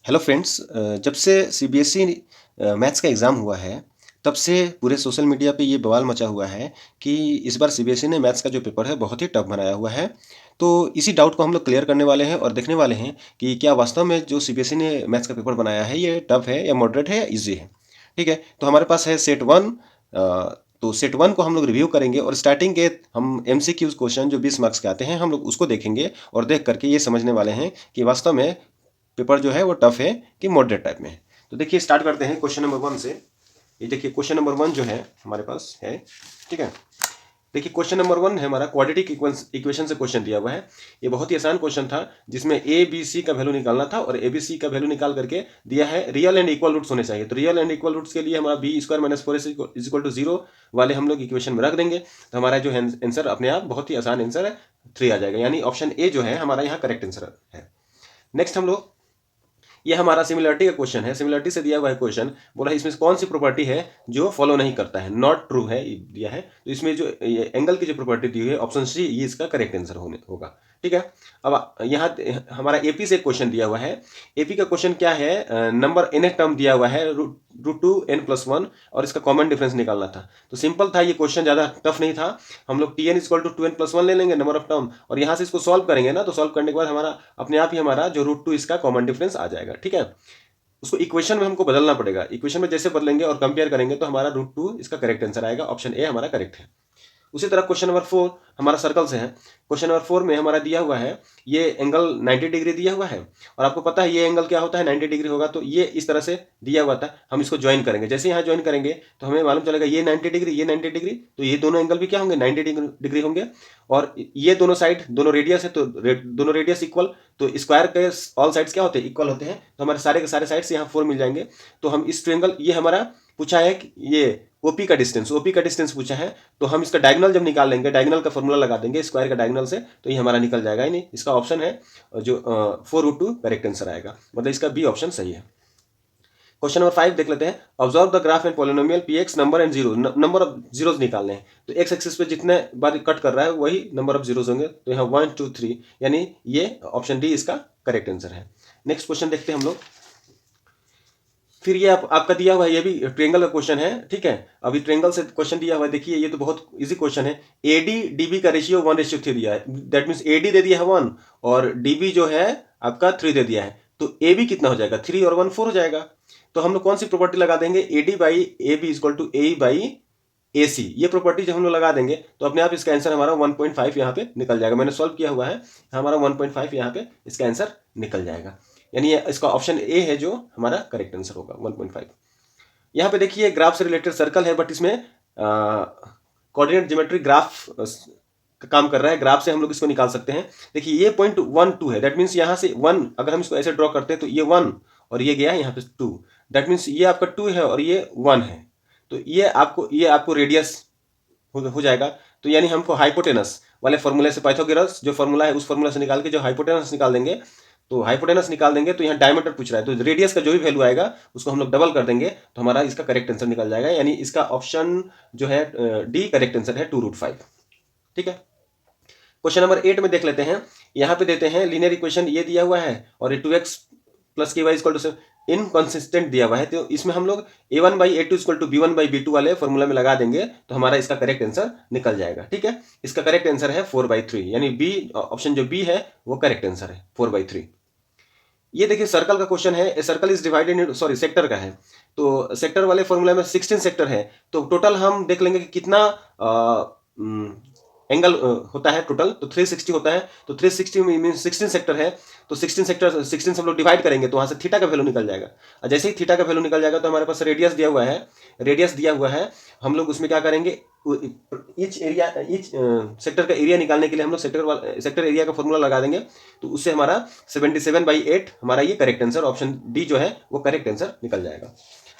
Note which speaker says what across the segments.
Speaker 1: Hello friends, जब से CBSE maths का एग्ज़ाम हुआ है, तब से पूरे सोशल मीडिया पे ये बवाल मचा हुआ है कि इस बार सीबीएसई ने मैथ्स का जो पेपर है बहुत ही टफ बनाया हुआ है। तो इसी डाउट को हम लोग क्लियर करने वाले हैं और देखने वाले हैं कि क्या वास्तव में जो सीबीएसई ने मैथ्स का पेपर बनाया है ये टफ है या मॉडरेट है या ईज़ी है। ठीक है, तो हमारे पास है सेट 1। तो सेट 1 को हम लोग रिव्यू करेंगे और स्टार्टिंग के हम एमसीक्यूज़ क्वेश्चन जो 20 मार्क्स के आते हैं हम लोग उसको देखेंगे और देख करके ये समझने वाले हैं कि वास्तव में पेपर जो है वो टफ है कि मॉडरेट टाइप में है। तो देखिए स्टार्ट करते हैं क्वेश्चन नंबर 1 से। ये देखिए क्वेश्चन नंबर 1 जो है हमारे पास है। ठीक है, देखिए क्वेश्चन नंबर 1 है हमारा क्वाड्रेटिक इक्वेशन से क्वेश्चन दिया हुआ है। ये बहुत ही आसान क्वेश्चन था जिसमें ए बी सी का वैल्यू निकालना था और ए बी सी का वैल्यू निकाल करके दिया है रियल एंड इक्वल रूट्स होने चाहिए। तो रियल एंड इक्वल रूट्स के लिए हमारा b square minus 4 is equal to 0 वाले हम लोग इक्वेशन में रख देंगे तो हमारा जो आंसर अपने आप बहुत ही आसान आंसर है 3 आ जाएगा, यानी ऑप्शन ए जो है हमारा यहाँ करेक्ट आंसर है। नेक्स्ट हम लोग, ये हमारा सिमिलरिटी का क्वेश्चन है। सिमिलरिटी से दिया हुआ है क्वेश्चन, बोला इसमें कौन सी प्रॉपर्टी है जो फॉलो नहीं करता है, नॉट ट्रू है दिया है। तो इसमें जो एंगल की जो प्रॉपर्टी दी हुई है ऑप्शन सी, ये इसका करेक्ट आंसर होने होगा। ठीक है, अब यहाँ हमारा एपी से क्वेश्चन दिया हुआ है। एपी का क्वेश्चन क्या है, नंबर एन टर्म दिया हुआ है root two n plus one और इसका कॉमन डिफरेंस निकालना था। तो सिंपल था ये क्वेश्चन, ज़्यादा टफ नहीं था। हम लोग T n equal to two n plus one ले लेंगे नंबर ऑफ टर्म और यहाँ से इसको सॉल्व करेंगे ना, तो सॉल्व करने के बाद हमारा अपने आप ही हमारा जो रूट टू इसका कॉमन डिफरेंस आ जाएगा। ठीक है, उसको इक्वेशन में हमको बदलना पड़ेगा। इक्वेशन में जैसे बदलेंगे और कंपेयर करेंगे तो हमारा रूट टू इसका करेक्ट आंसर आएगा। ऑप्शन ए हमारा करेक्ट है। उसी तरह क्वेश्चन नंबर 4 हमारा सर्कल से है। क्वेश्चन नंबर 4 में हमारा दिया हुआ है ये एंगल 90 डिग्री दिया हुआ है और आपको पता है ये एंगल क्या होता है, 90 डिग्री होगा। तो ये इस तरह से दिया हुआ था, हम इसको ज्वाइन करेंगे। जैसे यहाँ ज्वाइन करेंगे तो हमें मालूम चलेगा ये 90 डिग्री, ये 90 डिग्री, तो ये दोनों एंगल भी क्या होंगे, 90 डिग्री होंगे। और ये दोनों साइड, दोनों रेडियस है तो दोनों रेडियस इक्वल, तो स्क्वायर के ऑल साइड्स क्या होते हैं, इक्वल होते हैं। तो हमारे सारे के सारे साइड्स यहाँ 4 मिल जाएंगे। तो हम इस ट्रायंगल, ये हमारा पूछा है कि ये ओपी का डिस्टेंस पूछा है। तो हम इसका डायगोनल जब निकाल लेंगे, डायगोनल का फॉर्मूला लगा देंगे स्क्वायर का डायगोनल से, तो ये हमारा निकल जाएगा। ही नहीं, इसका ऑप्शन है जो 4√2 करेक्ट आंसर आएगा, मतलब इसका बी ऑप्शन सही है। क्वेश्चन नंबर 5 देख लेते हैं। Observe the graph and polynomial P x number and zero, number of zeros निकालने हैं। तो एक्स एक्सिस पे जितने बार कट कर रहा है वही नंबर ऑफ जीरोज होंगे। तो यहाँ 1 2 3, यानी ये ऑप्शन डी इसका करेक्ट आंसर है। नेक्स्ट क्वेश्चन देखते हैं हम लोग। फिर ये आपका दिया हुआ है, ये भी ट्रायंगल का क्वेश्चन है। ठीक है, अभी ट्रायंगल से क्वेश्चन दिया हुआ है। देखिए ये तो बहुत इजी क्वेश्चन है। एडी डीबी का रेशियो 1:3 दिया है, दैट मीन्स एडी दे दिया है 1 और डीबी जो है आपका 3 दे दिया है। तो ए बी कितना हो जाएगा, 3 और 1 4 हो जाएगा। तो हम लोग कौन सी प्रॉपर्टी लगा देंगे, AD by A B equal to A by A C. ये प्रॉपर्टी जब हम लोग लगा देंगे तो अपने आप इसका आंसर हमारा 1.5 यहाँ पे निकल जाएगा। मैंने सॉल्व किया हुआ है, हमारा 1.5 यहाँ पे इसका आंसर निकल जाएगा। यानी इसका ऑप्शन ए है जो हमारा करेक्ट आंसर होगा, 1.5। यहाँ पे देखिए ग्राफ से रिलेटेड सर्कल है, बट इसमें कोऑर्डिनेट ज्योमेट्री ग्राफ का काम कर रहा है। ग्राफ से हम लोग इसको निकाल सकते हैं। देखिए ये पॉइंट 1 2 है, दैट मीन्स यहाँ से 1 अगर हम इसको ऐसे ड्रॉ करते हैं तो ये 1 और ये गया यहाँ पे 2, दैट मीन्स ये आपका 2 है और ये 1 है। तो ये आपको रेडियस हो जाएगा। तो यानी हमको हाइपोटेनस वाले फॉर्मूले से, पाइथागोरस जो फॉर्मूला है उस फॉर्मूला से निकाल के जो हाइपोटेनस निकाल देंगे, तो हाइपोटेनस निकाल देंगे तो यहाँ डायमीटर पूछ रहा है, तो रेडियस का जो भी वैल्यू आएगा उसको हम लोग डबल कर देंगे तो हमारा इसका करेक्ट आंसर निकल जाएगा। यानी इसका ऑप्शन जो है डी करेक्ट आंसर है, 2√5। ठीक है, क्वेश्चन नंबर 8 में देख लेते हैं। यहाँ पे देते हैं लीनियर इक्वेशन ये दिया हुआ है और 2x प्लस के वाई इक्वल टू इनकॉन्सिस्टेंट दिया हुआ है। तो इसमें हम लोग a1 by a2 equal to b1 by b2 वाले फॉर्मूला में लगा देंगे तो हमारा इसका करेक्ट आंसर निकल जाएगा। ठीक है, इसका करेक्ट आंसर है 4/3, यानी बी ऑप्शन जो बी है वो करेक्ट आंसर है 4/3। ये देखिए सर्कल का क्वेश्चन है। A circle is divided in, sorry sector का है। तो सेक्टर वाले फॉर्मूला में 16 सेक्टर है। तो टोटल हम देख लेंगे कि कितना एंगल होता है टोटल, तो 360 होता है। तो 360 मीन 16 सेक्टर है, तो 16 सेक्टर 16 से हम लोग डिवाइड करेंगे तो वहाँ से थीटा का वैल्यू निकल जाएगा। और जैसे ही थीटा का वैल्यू निकल जाएगा तो हमारे पास रेडियस दिया हुआ है, रेडियस दिया हुआ है। हम लोग उसमें क्या करेंगे, ईच सेक्टर का एरिया निकालने के लिए हम लोग सेक्टर एरिया का फॉर्मूला लगा देंगे। तो उससे हमारा 77/8 हमारा ये करेक्ट आंसर, ऑप्शन डी जो है वो करेक्ट आंसर निकल जाएगा।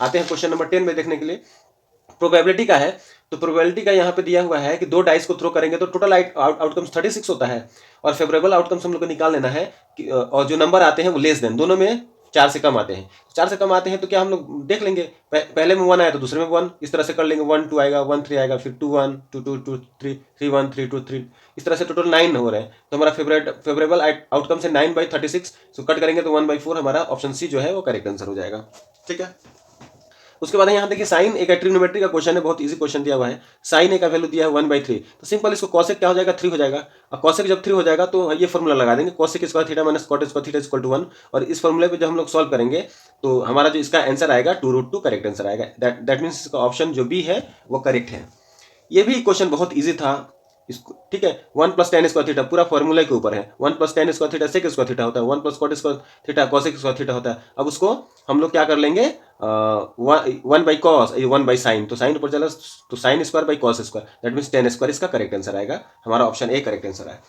Speaker 1: आते हैं क्वेश्चन नंबर 10 में देखने के लिए। प्रोबेबिलिटी का है। तो प्रोबेबिलिटी का यहाँ पे दिया हुआ है कि 2 डाइस को थ्रो करेंगे तो टोटल आउटकम्स 36 होता है और फेवरेबल आउटकम्स हम लोग को निकाल लेना है और जो नंबर आते हैं वो लेस देन, दोनों में 4 से कम आते हैं, 4 से कम आते हैं तो क्या हम लोग देख लेंगे, पहले में 1 आया तो दूसरे में 1, इस तरह से कर लेंगे, 1 2 आएगा, 1 3 आएगा, फिर 2 1 2 2 2 3 3 1 3 2 3, इस तरह से टोटल 9 हो रहे हैं। तो हमारा फेवरेबल आउटकम से 9/36, सो कट करेंगे तो 1/4, हमारा ऑप्शन सी जो है वो करेक्ट आंसर हो जाएगा। ठीक है, उसके बाद यहाँ देखिए साइन एक ट्रिग्नोमेट्री का क्वेश्चन है, बहुत इजी क्वेश्चन दिया हुआ है। साइन ए का वैल्यू दिया है 1/3, तो सिंपल इसको कॉसेक क्या हो जाएगा, 3 हो जाएगा। और कॉसेक जब 3 हो जाएगा तो ये फॉर्मूला लगा देंगे, cosec square theta minus cot square theta equal to 1, और इस फॉर्मूले पे जब हम लोग सॉल्व करेंगे तो हमारा जो इसका आंसर आएगा 2√2 करेक्ट आंसर आएगा। दैट मीन्स इसका ऑप्शन जो बी है वो करेक्ट है। ये भी क्वेश्चन बहुत ईजी था इसको, ठीक है। 1 + tan स्क्वायर थीटा पूरा फॉर्मूला के ऊपर है, 1 + tan square theta sec square theta होता है, 1 + cot square theta cosec square theta होता है। अब उसको हम लोग क्या कर लेंगे, 1/cos 1/sin, तो साइन ऊपर चला तो sin square by cos square, that means tan square इसका करेक्ट आंसर आएगा। हमारा ऑप्शन ए करेक्ट आंसर है।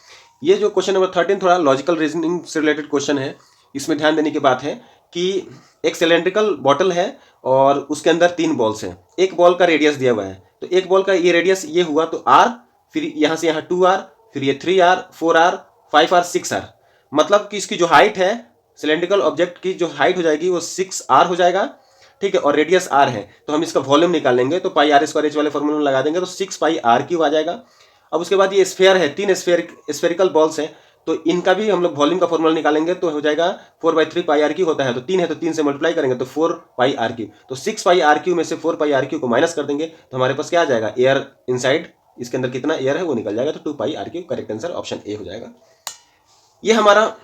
Speaker 1: ये जो क्वेश्चन नंबर 13 थोड़ा लॉजिकल रीजनिंग से रिलेटेड क्वेश्चन है। इसमें ध्यान देने की बात है कि एक सिलेंड्रिकल बॉटल है और उसके अंदर 3 बॉल्स हैं, एक बॉल का रेडियस दिया हुआ है, तो एक बॉल का ये रेडियस ये हुआ तो r, फिर यहाँ से यहाँ 2r, फिर ये 3r 4r 5r 6r, मतलब कि इसकी जो हाइट है सिलेंड्रिकल ऑब्जेक्ट की जो हाइट हो जाएगी वो 6r हो जाएगा, ठीक है, और रेडियस r है, तो हम इसका वॉल्यूम निकालेंगे तो पाई आर स्क्वायर एच वाले फॉर्मूले में लगा देंगे तो 6πr³ आ जाएगा। अब उसके बाद ये स्फेयर है, 3 स्फेरिकल बॉल्स हैं, तो इनका भी हम लोग वॉल्यूम का फॉर्मूला निकालेंगे तो हो जाएगा 4/3πr³ होता है, तो 3 है तो 3 से मल्टीप्लाई करेंगे तो 4πr³, तो 6πr³ में से 4πr³ को माइनस कर देंगे तो हमारे पास क्या आ जाएगा, एयर इनसाइड, इसके अंदर कितना एयर है वो निकल जाएगा, तो 2πr³, correct answer option A हो जाएगा। ये हमारा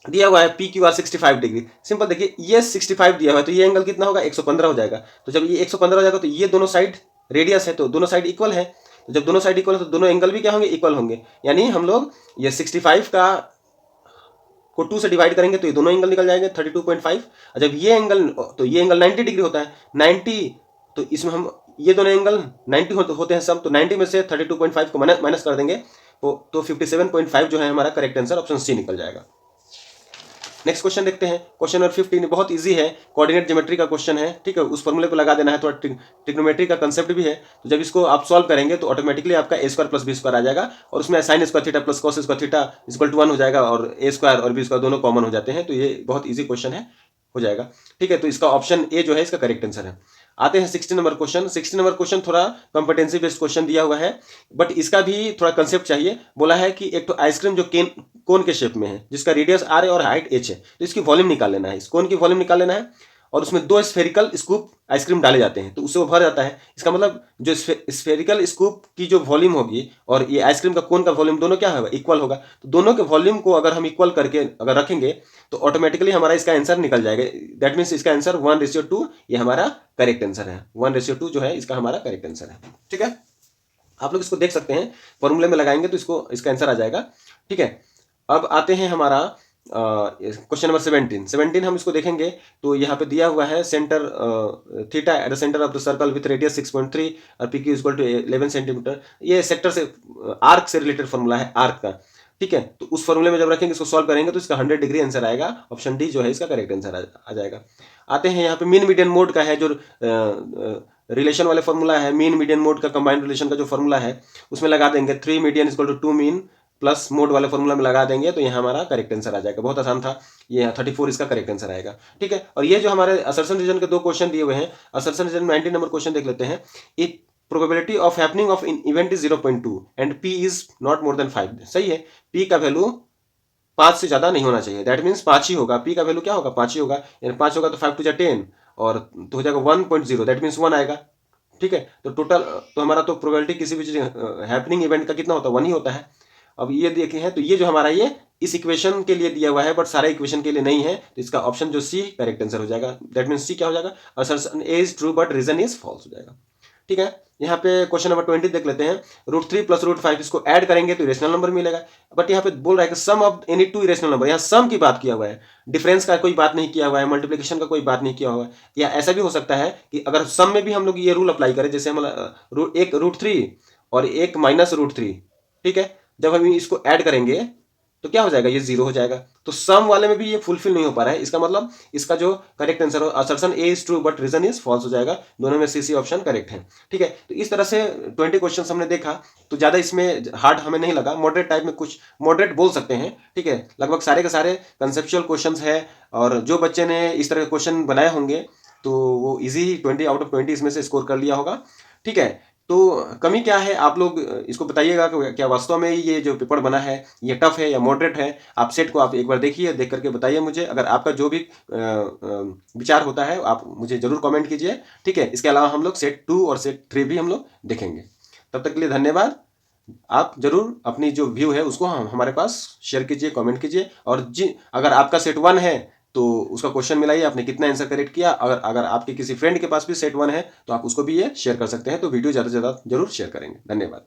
Speaker 1: दिया हुआ है PQR 65 डिग्री। सिंपल देखिए ये 65 दिया हुआ है तो ये एंगल कितना होगा, 115 हो जाएगा। तो जब ये 115 हो जाएगा तो ये दोनों साइड रेडियस है तो दोनों साइड इक्वल है, तो जब दोनों साइड इक्वल है तो दोनों एंगल भी क्या होंगे, इक्वल होंगे। यानी हम लोग ये 65 को 2 से डिवाइड करेंगे तो ये दोनों एंगल निकल जाएंगे 32.5। और जब ये एंगल, तो ये एंगल 90 डिग्री होता है, 90, तो इसमें हम ये दोनों एंगल 90 होते हैं सब, तो 90 में से 32.5 को माइनस कर देंगे तो 57.5 जो है हमारा करेक्ट आंसर ऑप्शन सी निकल जाएगा। नेक्स्ट क्वेश्चन देखते हैं, क्वेश्चन नंबर 15 बहुत इजी है, कोऑर्डिनेट ज्योमेट्री का क्वेश्चन है, ठीक है, उस फॉर्मूले को लगा देना है, थोड़ा ट्रिग्नोमेट्री का कंसेप्ट भी है, तो जब इसको आप सॉल्व करेंगे तो ऑटोमेटिकली आपका a² + b² आ जाएगा, और उसमें sin square theta plus cos square theta equal to 1 हो जाएगा, और a² और b² दोनों कॉमन हो जाते हैं, तो ये बहुत ईजी क्वेश्चन है, हो जाएगा, ठीक है। तो इसका ऑप्शन ए जो है इसका करेक्ट आंसर है। आते हैं 16 नंबर क्वेश्चन। 16 नंबर क्वेश्चन थोड़ा कॉम्पिटेंसी बेस्ड क्वेश्चन दिया हुआ है, बट इसका भी थोड़ा कंसेप्ट चाहिए। बोला है कि एक तो आइसक्रीम जो कोन के शेप में है, जिसका रेडियस r है और हाइट h है, तो इसकी वॉल्यूम निकाल लेना है, इस कोन की वॉल्यूम निकाल लेना है, और उसमें 2 स्फेरिकल स्कूप आइसक्रीम डाले जाते हैं तो उससे वो भर जाता है। इसका मतलब जो स्फेरिकल स्कूप की जो वॉल्यूम होगी और ये आइसक्रीम का कोन का वॉल्यूम दोनों क्या होगा, इक्वल होगा। तो दोनों के वॉल्यूम को अगर हम इक्वल करके अगर रखेंगे तो ऑटोमेटिकली हमारा इसका आंसर निकल जाएगा। दैट मीन्स इसका आंसर 1:2 ये हमारा करेक्ट आंसर है, 1:2 जो है इसका हमारा करेक्ट आंसर है, ठीक है। आप लोग इसको देख सकते हैं, फॉर्मूले में लगाएंगे तो इसका आंसर आ जाएगा, ठीक है। अब आते हैं हमारा क्वेश्चन नंबर 17 हम इसको देखेंगे तो यहाँ पे दिया हुआ है centre theta at the centre of the circle with radius 6.3 और PQ = 11 सेंटीमीटर। ये सेक्टर से आर्क से रिलेटेड फॉर्मूला है, आर्क का, ठीक है। तो उस फॉर्मूले में जब रखेंगे इसको सॉल्व करेंगे तो इसका 100 डिग्री आंसर आएगा, ऑप्शन डी जो है इसका करेक्ट आंसर आ जाएगा। आते हैं यहाँ पे मीन मीडियन मोड का है जो रिलेशन वाले फॉर्मूला है, मीन मीडियन मोड का कंबाइंड रिलेशन का जो फॉर्मूला है उसमें लगा देंगे 3 मीडियन = 2 मीन प्लस मोड वाले फॉर्मूला में लगा देंगे तो यहाँ हमारा करेक्ट आंसर आ जाएगा। बहुत आसान था, ये 34 इसका करेक्ट आंसर आएगा, ठीक है। और ये जो हमारे असर्शन रीजन के 2 क्वेश्चन दिए हुए हैं, असर्शन रीजन 19 नंबर क्वेश्चन देख लेते हैं। If probability of happening of in event is 0.2 and p is not more than 5, सही है, p का वैल्यू 5 से ज्यादा नहीं होना चाहिए, दैट मीन्स 5 ही होगा, p का वैल्यू क्या होगा, 5 ही होगा, यानी 5 होगा तो 5 × 10 और तो हो जाएगा 1.0, दैट मीन्स 1 आएगा, ठीक है। तो टोटल तो हमारा तो प्रोबेबिलिटी किसी भी चीज हैपनिंग इवेंट का कितना होता है, 1 ही होता है। अब ये देखे हैं तो ये जो हमारा ये इस इक्वेशन के लिए दिया हुआ है बट सारे इक्वेशन के लिए नहीं है, तो इसका ऑप्शन जो सी करेक्ट आंसर हो जाएगा। दैट मीन्स सी क्या हो जाएगा, assertion A is true but reason is false हो जाएगा, ठीक है। यहाँ पे क्वेश्चन नंबर 20 देख लेते हैं, √3 + √5 इसको ऐड करेंगे तो इरेशनल नंबर मिलेगा, बट यहाँ पे बोल रहा है कि सम ऑफ एनी 2 इरेशनल नंबर, यहाँ सम की बात किया हुआ है, डिफरेंस का कोई बात नहीं किया हुआ है, मल्टीप्लिकेशन का कोई बात नहीं किया हुआ है। या ऐसा भी हो सकता है कि अगर सम में भी हम लोग ये रूल अप्लाई करें, जैसे हम एक √3 और एक -√3, ठीक है, जब हम इसको ऐड करेंगे तो क्या हो जाएगा, ये 0 हो जाएगा। तो सम वाले में भी ये फुलफिल नहीं हो पा रहा है, इसका मतलब इसका जो करेक्ट आंसर हो, assertion A is true but reason is false हो जाएगा। दोनों में सी ऑप्शन करेक्ट है। ठीक है, तो इस तरह से 20 क्वेश्चन हमने देखा, तो ज़्यादा इसमें हार्ड हमें नहीं लगा, मॉडरेट टाइप में, कुछ मॉडरेट बोल सकते हैं। ठीक है, लगभग सारे के सारे कंसेप्चुअल क्वेश्चन है, और जो बच्चे ने इस तरह के क्वेश्चन बनाए होंगे तो वो इजी 20 आउट ऑफ 20 इसमें से स्कोर कर लिया होगा। ठीक है, तो कमी क्या है, आप लोग इसको बताइएगा कि क्या वास्तव में ये जो पेपर बना है ये टफ है या मॉडरेट है। आप सेट को आप एक बार देखिए, देख करके बताइए मुझे। अगर आपका जो भी विचार होता है आप मुझे जरूर कमेंट कीजिए। ठीक है, इसके अलावा हम लोग सेट 2 और सेट 3 भी हम लोग देखेंगे। तब तक के लिए धन्यवाद। आप जरूर अपनी जो व्यू है उसको हमारे पास शेयर कीजिए, कमेंट कीजिए। और जी, अगर आपका सेट 1 है तो उसका क्वेश्चन मिलाइए, आपने कितना आंसर करेक्ट किया। अगर अगर आपके किसी फ्रेंड के पास भी सेट 1 है तो आप उसको भी ये शेयर कर सकते हैं। तो वीडियो ज़्यादा से ज़्यादा जरूर शेयर करेंगे। धन्यवाद।